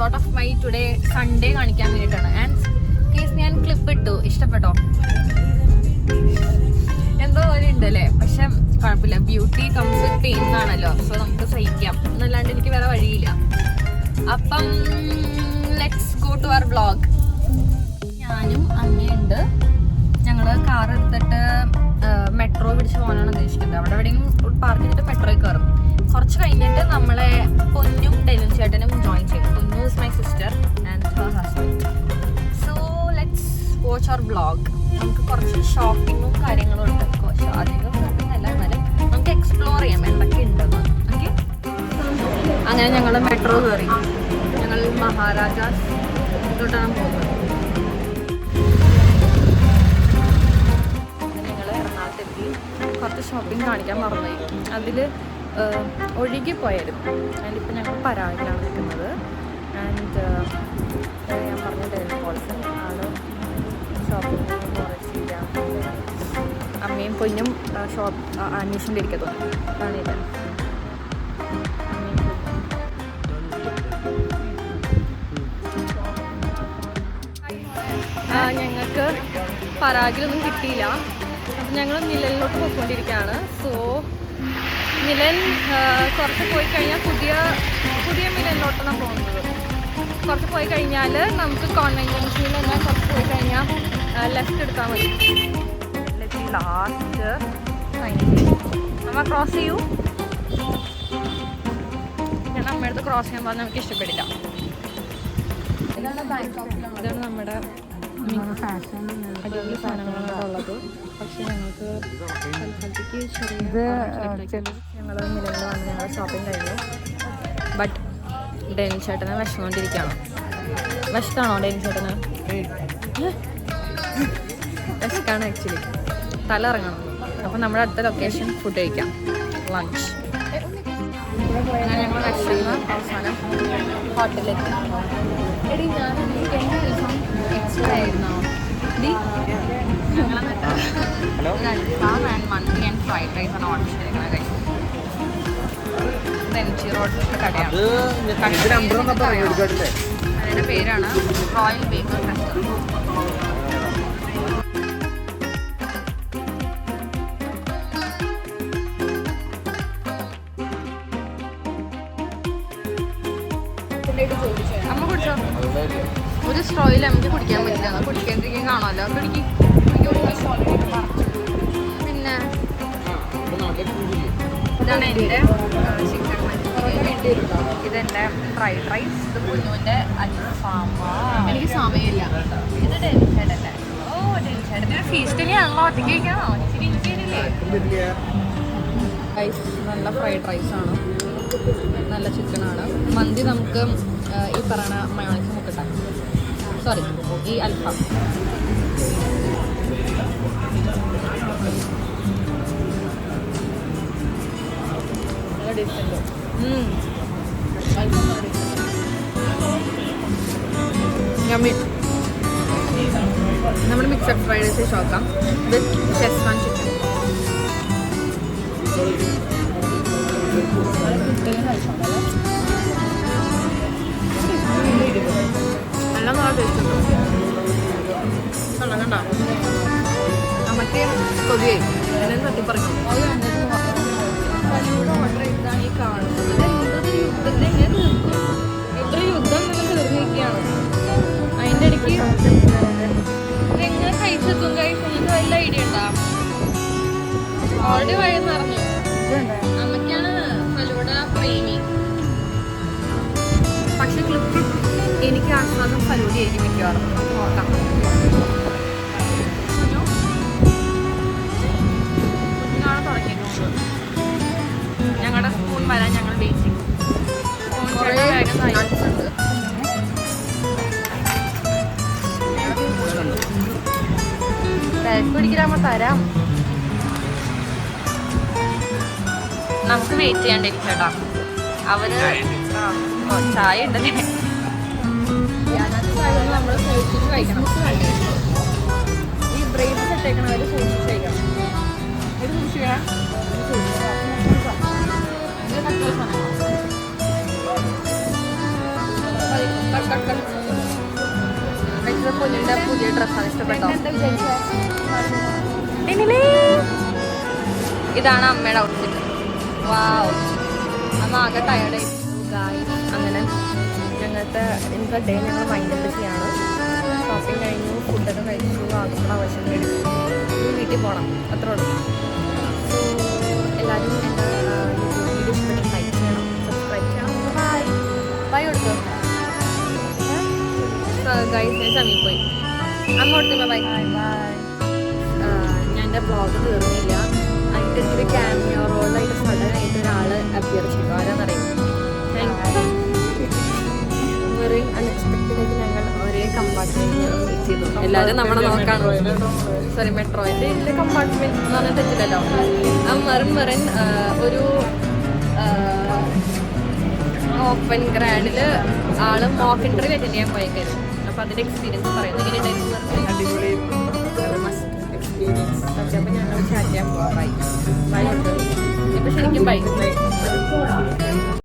Short of my today Sunday കാണിക്കാൻ വേണ്ടിയിട്ടാണ്. And case ഞാൻ ക്ലിപ്പ് ഇട്ടു, ഇഷ്ടപ്പെട്ടോ? എന്തോ പോലെ ഉണ്ടല്ലേ, പക്ഷെ കുഴപ്പമില്ല. ബ്യൂട്ടി കംസ് വിത്ത് പെയിൻ എന്നാണല്ലോ, സോ നമുക്ക് സഹിക്കാം എന്നല്ലാണ്ട് എനിക്ക് വേറെ വഴിയില്ല. അപ്പം let's go to our vlog. ഞാനും അമ്മയുണ്ട്. ഞങ്ങള് കാർ എടുത്തിട്ട് മെട്രോ പിടിച്ച് പോകാനാണ് ഉദ്ദേശിക്കുന്നത്. അവിടെ എവിടെയെങ്കിലും പാർക്ക് ചെയ്തിട്ട് മെട്രോയിൽ കയറും. കുറച്ച് കഴിഞ്ഞിട്ട് നമ്മളെ പൊന്നും ഡെലിൻ ചേട്ടനും ജോയിൻ ചെയ്യും. Ponnu is my sister and her husband. So let's watch our vlog. നമുക്ക് കുറച്ച് ഷോപ്പിങ്ങും കാര്യങ്ങളും ഉണ്ട്. അധികം ഷോപ്പിംഗ് അല്ല, എന്നാലും നമുക്ക് എക്സ്പ്ലോർ ചെയ്യാം എന്തൊക്കെ ഉണ്ടെന്ന്. ഓക്കെ, അങ്ങനെ ഞങ്ങൾ മെട്രോ കയറി. ഞങ്ങൾ മഹാരാജാസ് തൊട്ടാണ് പോകുന്നത്. ഞങ്ങൾ എറണാകുളത്തെത്തി. കുറച്ച് ഷോപ്പിംഗ് കാണിക്കാൻ മറന്നുപോയി, അതിൽ ഒഴുകിപ്പോയായിരുന്നു. അതിലിപ്പോൾ ഞങ്ങൾ പരാഗിലാണ് നിൽക്കുന്നത്. ആൻഡ് ഞാൻ പറഞ്ഞ ഡെലിൻ പോൾസൺ ആള് ഷോപ്പിംഗ് കുറച്ചില്ല. അമ്മയും പൊന്നും ഷോപ്പ് അന്വേഷിച്ചിരിക്കത്തോ അതാണിത്. ഞങ്ങൾക്ക് പരാഗിലൊന്നും കിട്ടിയില്ല. അപ്പം ഞങ്ങൾ മിലനിലോട്ട് പോയിക്കൊണ്ടിരിക്കുകയാണ്. സോ മിലൻ കുറച്ച് പോയി കഴിഞ്ഞാൽ പുതിയ മിലനിലോട്ടാണ് പോകുന്നത്. കുറച്ച് പോയി കഴിഞ്ഞാൽ നമുക്ക് കോൺവെന്റ് ജംഗ്ഷനിൽ തന്നെ കുറച്ച് പോയി കഴിഞ്ഞാൽ ലെഫ്റ്റ് എടുത്താൽ മതി. ലാസ്റ്റ് നമ്മൾ ക്രോസ് ചെയ്യൂ. ഞാൻ അമ്മയടുത്ത് ക്രോസ് ചെയ്യാൻ പറഞ്ഞാൽ നമുക്ക് ഇഷ്ടപ്പെടില്ല. ഇതാണ് നമ്മുടെ ഫാഷൻ അടിപൊളി സാധനങ്ങളാണ് ഉള്ളത്. പക്ഷെ ഞങ്ങൾക്ക് ഞങ്ങൾ നിലവിൽ വന്ന് ഞങ്ങൾ ഷോപ്പിംഗ് കഴിഞ്ഞു. ബട്ട് ഡെനിൻ ചേട്ടനെ വിഷമോണ്ടിരിക്കുകയാണ്. വിശക്കാണോ ഡെനിൻ ചേട്ടന്? വിശക്കാണ് ആക്ച്വലി, തല ഇറങ്ങണം. അപ്പം നമ്മുടെ അടുത്ത ലൊക്കേഷൻ ഫുഡ് കഴിക്കാം, ലഞ്ച്. അങ്ങനെ ഞങ്ങൾ വിശന്ന് അവസാനം ഹോട്ടലിലെത്തി. എടി ഞാൻ എക്സ്ട്രാ ആയിരുന്നോ? അൽഫാം ആൻഡ് മന്തി ആൻഡ് ഫ്രൈഡ് റൈസ് ആണ് ഓർഡർ ചെയ്തിരിക്കുന്നത്. എംജി റോഡിലെ കടയാണ്. അതിൻ്റെ പേരാണ് റോയൽ ബേക്കർ റെസ്റ്റോറൻറ്റ്. അമ്മ കുടിച്ചോ? ഒരു സ്ട്രോയിൽ നമുക്ക് കുടിക്കാൻ പറ്റില്ല, കുടിക്കാണ്ടിരിക്കാൻ കാണാമല്ലോ. പിന്നെ ഇതാണ് എൻ്റെ ചിക്കൻ മഞ്ചൂരിയൻ, ഇതെൻ്റെ ഫ്രൈഡ് റൈസ്, ഇത് കുഞ്ഞുവിൻ്റെ അൽഫാം. എനിക്ക് സമയമില്ല. ഇത് ഡെനിൻ ചേട്ടൻ്റെ. ഓ, ഡെനിൻ ചേട്ടൻ്റെ ഫീസ്റ്റിനെയാണല്ലോ ഒറ്റയ്ക്ക് കഴിക്കണോ? ഇച്ചിരി ഇരിക്കില്ലേ? റൈസ് നല്ല ഫ്രൈഡ് റൈസാണ്, നല്ല ചിക്കനാണ്. മന്തി നമുക്ക് ഈ പറയുന്ന മയോണൈസ് നമുക്ക് ഉണ്ടാക്കാം. സോറി, ഈ അൽഫാം. നല്ല ടേസ്റ്റ് ഉണ്ട്. നമ്മൾ മിക്സഡ് ഫ്രൈഡ് റൈസ് നോക്കാം വിത്ത് ഷെസ്വാൻ ചിക്കൻ. എല്ലാം നല്ല ടേസ്റ്റ് ഉണ്ട്. കണ്ട കണ്ട നമുക്ക് കൊതിയായി എന്നെ തട്ടിപ്പറിക്കും. പലൂടെ ഓർഡർ ചെയ്താണ് ഈ കാണുന്നത്. എന്തൊരു യുദ്ധം, എങ്ങനെ തീർക്കും? എത്ര യുദ്ധം നിങ്ങൾ തീർന്നിരിക്കുകയാണ്. അതിൻ്റെ ഇടയ്ക്ക് എങ്ങനെ കഴിച്ചെത്തും? കഴിച്ച് നിങ്ങൾക്ക് വല്ല ഐഡിയ ഉണ്ടാ? ഓൾറെഡി വഴിയെന്ന് അറിഞ്ഞു. അമ്മയ്ക്കാണ് ഫലൂഡ പ്രേമി. പക്ഷെ ക്ലിപ്പ് എനിക്ക് ആശ്വാസം ഫലൂഡ ആയിരിക്കും മിക്കവാറും. നോക്കാം. കുഞ്ഞാണ് തുടങ്ങിയിട്ടുള്ളത്. ഞങ്ങളുടെ സ്പൂൺ വരാൻ ഞങ്ങൾ വെയിറ്റ് ചെയ്യും. തിരക്ക് പിടിക്കാമോ? തരാം. നമുക്ക് വെയിറ്റ് ചെയ്യാണ്ടിരിക്കും ചേട്ടാ. അവര് ചായ ഉണ്ടല്ലേ, നമ്മൾ സൂക്ഷിച്ച് കഴിക്കണം. ഈ ബ്രേഡ് സെറ്റേക്കണം, അവർ സൂക്ഷിച്ച് കഴിക്കണം. ഇത് സൂക്ഷിക്കണം. പൊന്നിന്റെ പുതിയ ഡ്രസ്സാണ് ഇഷ്ടപ്പെട്ടോ? ഇതാണ് അമ്മയുടെ ഔട്ട്ഫിറ്റ്. വാവ്, അമ്മ ആകെ ടയർഡായി. അങ്ങനെ ഞങ്ങൾക്ക് ഇന്നത്തെ ഡേ ഞങ്ങൾ മൈൻഡപ്പ് ചെയ്യാണ്. ഷോപ്പിംഗ് കഴിഞ്ഞു, ഫുഡൊക്കെ കഴിച്ചു, ആകുമ്പോൾ ആവശ്യം മേടിച്ചു, വീട്ടിൽ പോകണം, അത്രേ ഉള്ളൂ. സോ എല്ലാവരും എൻ്റെ വീഡിയോ ഇഷ്ടപ്പെട്ട് ലൈക്ക് ചെയ്യണം, സബ്സ്ക്രൈബ് ചെയ്യണം. ബൈ ബൈ കൊടുത്തു ഗൈസ്. ഞാൻ സമീപ പോയി അങ്ങോട്ട് ബൈ ബൈ. ഞാൻ എൻ്റെ ബ്ലോഗ് തീർന്നില്ല. അതിൻ്റെ ഇത്തിരി ക്യാമിയോ റോളായിട്ട് സഡനായിട്ട് ഒരാൾ അപ്പിയർ ചെയ്തു. ആരാന്നറിയും? വെറി അൺഎക്സ്പെക്റ്റഡായിട്ട് ഞങ്ങൾ ഒരേ കമ്പാർട്ട്മെൻറ്റ് മീറ്റ് ചെയ്തു. എല്ലാവരും നമ്മളെ നോക്കാണ്. സോറി, മെട്രോൻ്റെ ഇതിൻ്റെ കമ്പാർട്ട്മെൻറ്റ് എന്ന് പറഞ്ഞാൽ തെറ്റില്ലല്ലോ. ആ മെറിൻ ഒരു ഓപ്പൺ ഗ്രാഡിൽ ആൾ മോക്ക് ഇൻ്റർവ്യൂ അറ്റൻഡ് ചെയ്യാൻ പോയേക്കായിരുന്നു. അപ്പോൾ അതിൻ്റെ എക്സ്പീരിയൻസ് പറയുന്നത് എങ്ങനെയുണ്ടായിരുന്നു? അപ്പോൾ ഞങ്ങൾ ചാറ്റ് ചെയ്യാൻ പോകാം. Bye bye. ഇപ്പോൾ ശരിക്കും ബൈ.